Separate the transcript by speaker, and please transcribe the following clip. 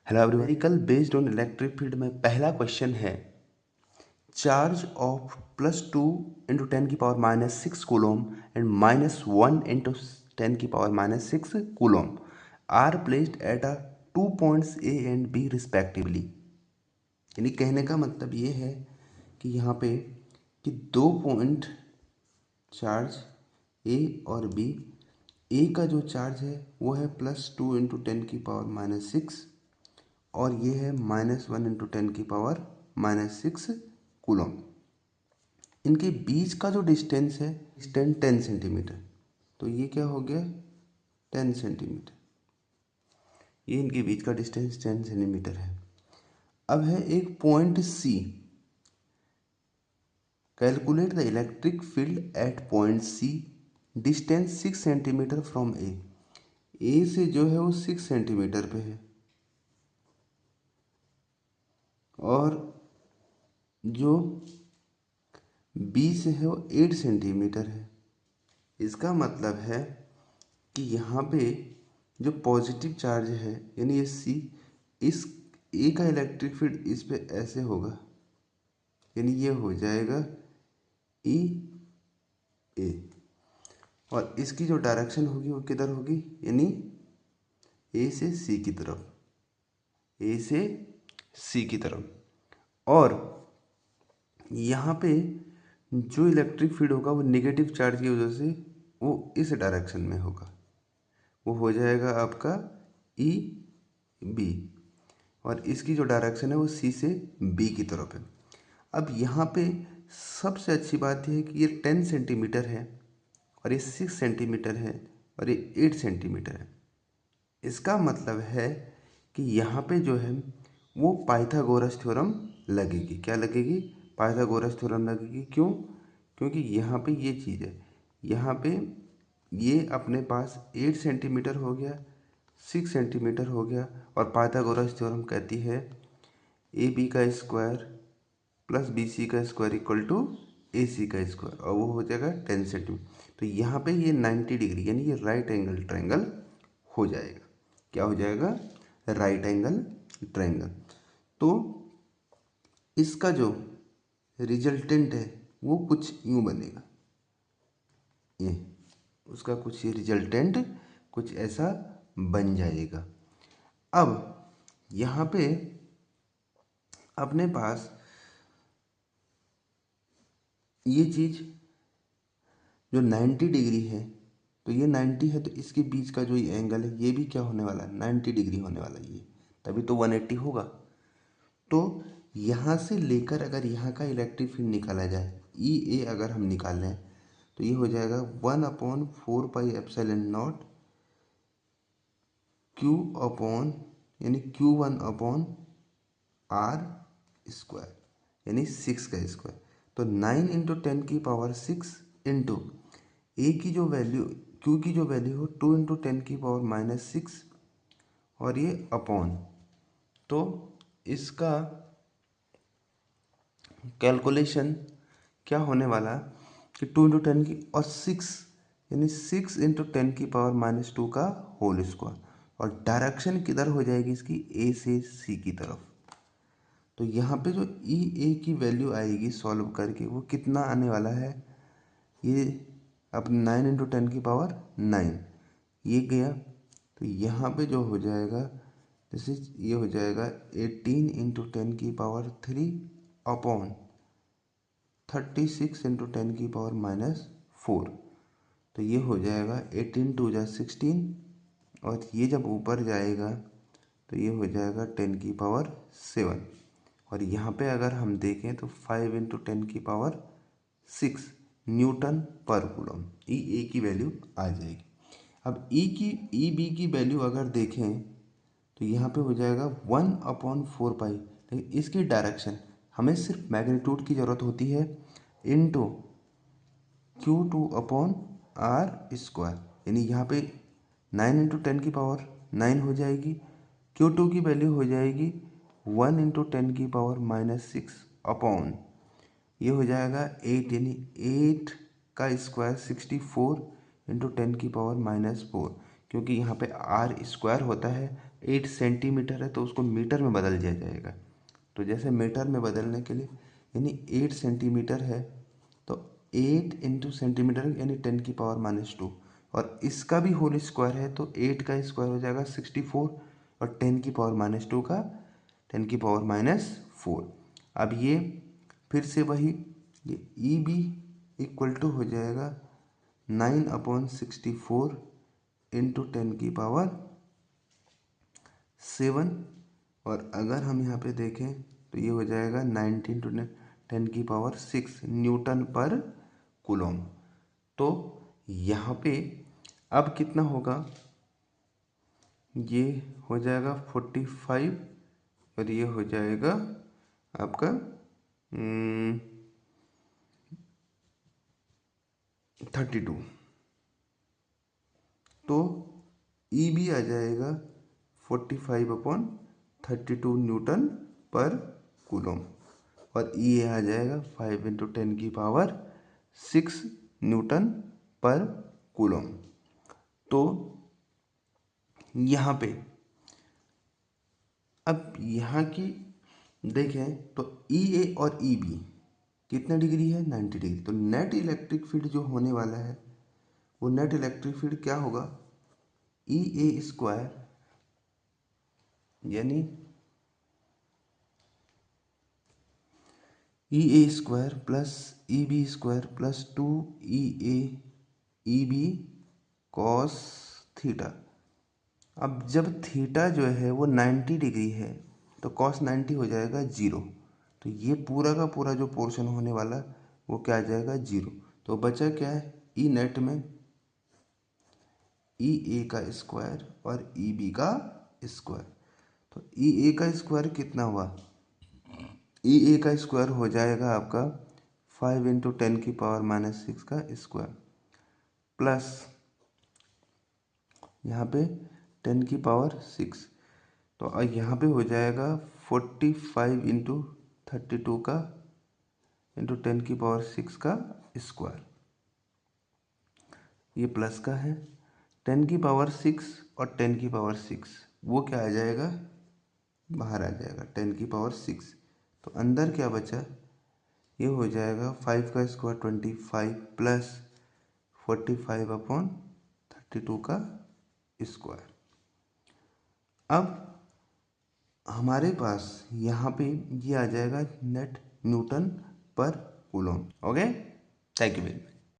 Speaker 1: Hello everyone, numerical based on electric field में पहला question है charge of +2 into 10⁻⁻6 coulomb and -1 into 10⁻⁻6 coulomb are placed at a 2 points A and B respectively. यानी कहने का मतलब ये है कि यहाँ पे कि 2 पॉइंट चार्ज ए और बी, ए का जो चार्ज है वो है +2 इंटू 10⁻⁻6 और ये है -1 इंटू 10⁻⁻6 कूलम। इनके बीच का जो डिस्टेंस है डिस्टेंस 10 सेंटीमीटर, तो ये क्या हो गया 10 सेंटीमीटर। ये इनके बीच का डिस्टेंस 10 सेंटीमीटर है। अब है एक point C, calculate the electric field at point C, distance 6 centimetre from A. A से जो है वो 6 सेंटीमीटर पे है और जो बी से है वो 8 सेंटीमीटर है। इसका मतलब है कि यहाँ पे जो पॉजिटिव चार्ज है यानी ये सी, इस ए का इलेक्ट्रिक फील्ड इस पे ऐसे होगा, यानी ये हो जाएगा ई ए, और इसकी जो डायरेक्शन होगी वो किधर होगी, यानी ए से सी की तरफ, ए से सी की तरफ। और यहाँ पे जो इलेक्ट्रिक फील्ड होगा वो नेगेटिव चार्ज की वजह से वो इस डायरेक्शन में होगा, वो हो जाएगा आपका ई बी, और इसकी जो डायरेक्शन है वो सी से बी की तरफ है। अब यहाँ पे सबसे अच्छी बात यह है कि ये 10 सेंटीमीटर है और ये 6 सेंटीमीटर है और ये 8 सेंटीमीटर है। इसका मतलब है कि यहाँ पे जो है वो पाइथागोरस थ्योरम लगेगी। क्या लगेगी? पाइथागोरस थ्योरम लगेगी। क्यों? क्योंकि यहाँ पे ये चीज़ है, यहाँ पे ये अपने पास 8 सेंटीमीटर हो गया, 6 सेंटीमीटर हो गया, और पाइथागोरस थ्योरम कहती है ए बी का स्क्वायर प्लस बी सी का स्क्वायर इक्वल टू ए सी का स्क्वायर, और वो हो जाएगा 10 सेंटीमीटर। तो यहाँ पे ये 90 डिग्री यानी ये राइट एंगल ट्रायंगल हो जाएगा। क्या हो जाएगा? Right angle triangle. तो इसका जो रिजल्टेंट है वो कुछ यूँ बनेगा, ये उसका कुछ ये रिजल्टेंट कुछ ऐसा बन जाएगा। अब यहाँ पे अपने पास ये चीज़ जो 90 डिग्री है, तो ये 90 है, तो इसके बीच का जो ये एंगल है ये भी क्या होने वाला है? 90 डिग्री होने वाला है। ये तभी तो 180 होगा। तो यहाँ से लेकर अगर यहाँ का इलेक्ट्रिक फील्ड निकाला जाए, ई ए अगर हम निकाल लें, तो ये हो जाएगा 1/4πε0 क्यू अपॉन यानी Q1/r स्क्वायर, यानी 6 का स्क्वायर। तो 9 इंटू 10⁻6 इंटू ए की जो वैल्यू, क्यू की जो वैल्यू हो 2 इंटू 10⁻⁻6, और ये अपॉन, तो इसका कैलकुलेशन क्या होने वाला कि 2 इंटू 10 की और 6 यानी 6 इंटू 10⁻⁻2 का होल स्क्वायर, और डायरेक्शन किधर हो जाएगी इसकी? ए से सी की तरफ। तो यहाँ पे जो ई ए की वैल्यू आएगी सॉल्व करके वो कितना आने वाला है? ये अब 9 इंटू 10⁻9 ये गया, तो यहाँ पे जो हो जाएगा जैसे ये हो जाएगा 18 इंटू 10⁻3 अपॉन 36 इंटू 10⁻⁻4। तो ये हो जाएगा 18 2 जा 16, और ये जब ऊपर जाएगा तो ये हो जाएगा 10⁻7, और यहाँ पे अगर हम देखें तो 5 इंटू 10⁻6 न्यूटन पर कूलम ई ए की वैल्यू आ जाएगी। अब ई बी की वैल्यू अगर देखें तो यहाँ पे हो जाएगा 1/4π, लेकिन इसकी डायरेक्शन हमें सिर्फ मैग्नीट्यूड की ज़रूरत होती है इनटू Q2/r स्क्वायर, यानी यहाँ पे 9 इंटू 10⁻9 हो जाएगी, Q2 की वैल्यू हो जाएगी 1 इंटू 10⁻6 अपॉन ये हो जाएगा 8, यानी 8 का स्क्वायर 64 इंटू 10⁻4, क्योंकि यहाँ पे r स्क्वायर होता है 8 सेंटीमीटर है तो उसको मीटर में बदल दिया जाएगा। तो जैसे मीटर में बदलने के लिए यानी 8 सेंटीमीटर है तो 8 इंटू सेंटीमीटर यानी 10⁻²। और इसका भी होल स्क्वायर है तो 8 का स्क्वायर हो जाएगा 64 और 10⁻² का 10⁻⁴। अब ये फिर से वही ये ई बी इक्वल टू हो जाएगा 9/64 इंटू 10⁻⁷। और अगर हम यहाँ पे देखें तो ये हो जाएगा 19 टू 10⁻⁶ न्यूटन पर कूलम। तो यहाँ पे अब कितना होगा, ये हो जाएगा 45 और ये हो जाएगा आपका 32। तो ई बी आ जाएगा 45/32 न्यूटन पर कूलम और ई आ जाएगा 5 इंटू 10⁻⁶ न्यूटन पर कूलम। तो यहाँ पे अब यहाँ की देखें तो ई ए और ई बी कितने डिग्री है, 90 डिग्री। तो नेट इलेक्ट्रिक फील्ड जो होने वाला है वो नेट इलेक्ट्रिक फील्ड क्या होगा, ई ए स्क्वायर यानी E A square plus E B square plus 2 E A E B cos theta. अब जब थीटा जो है वो 90 डिग्री है तो कॉस 90 हो जाएगा 0। तो ये पूरा का पूरा जो पोर्शन होने वाला वो क्या आ जाएगा 0। तो बचा क्या है, ई नेट में ई ए का स्क्वायर और ई बी का स्क्वायर। तो ई ए का स्क्वायर कितना हुआ, ई ए का स्क्वायर हो जाएगा आपका 5 इंटू 10⁻⁻6 का स्क्वायर प्लस यहाँ पे 10⁻⁶। तो यहाँ पे हो जाएगा 45 इंटू 32 का इंटू 10⁻⁶ का स्क्वायर। ये प्लस का है 10⁻⁶ और 10⁻⁶ वो क्या आ जाएगा, बाहर आ जाएगा 10⁻⁶। तो अंदर क्या बचा, ये हो जाएगा 5 का स्क्वायर 25 प्लस 45/32 का स्क्वायर। अब हमारे पास यहाँ पे ये आ जाएगा नेट न्यूटन पर coulomb. Okay, thank you very much.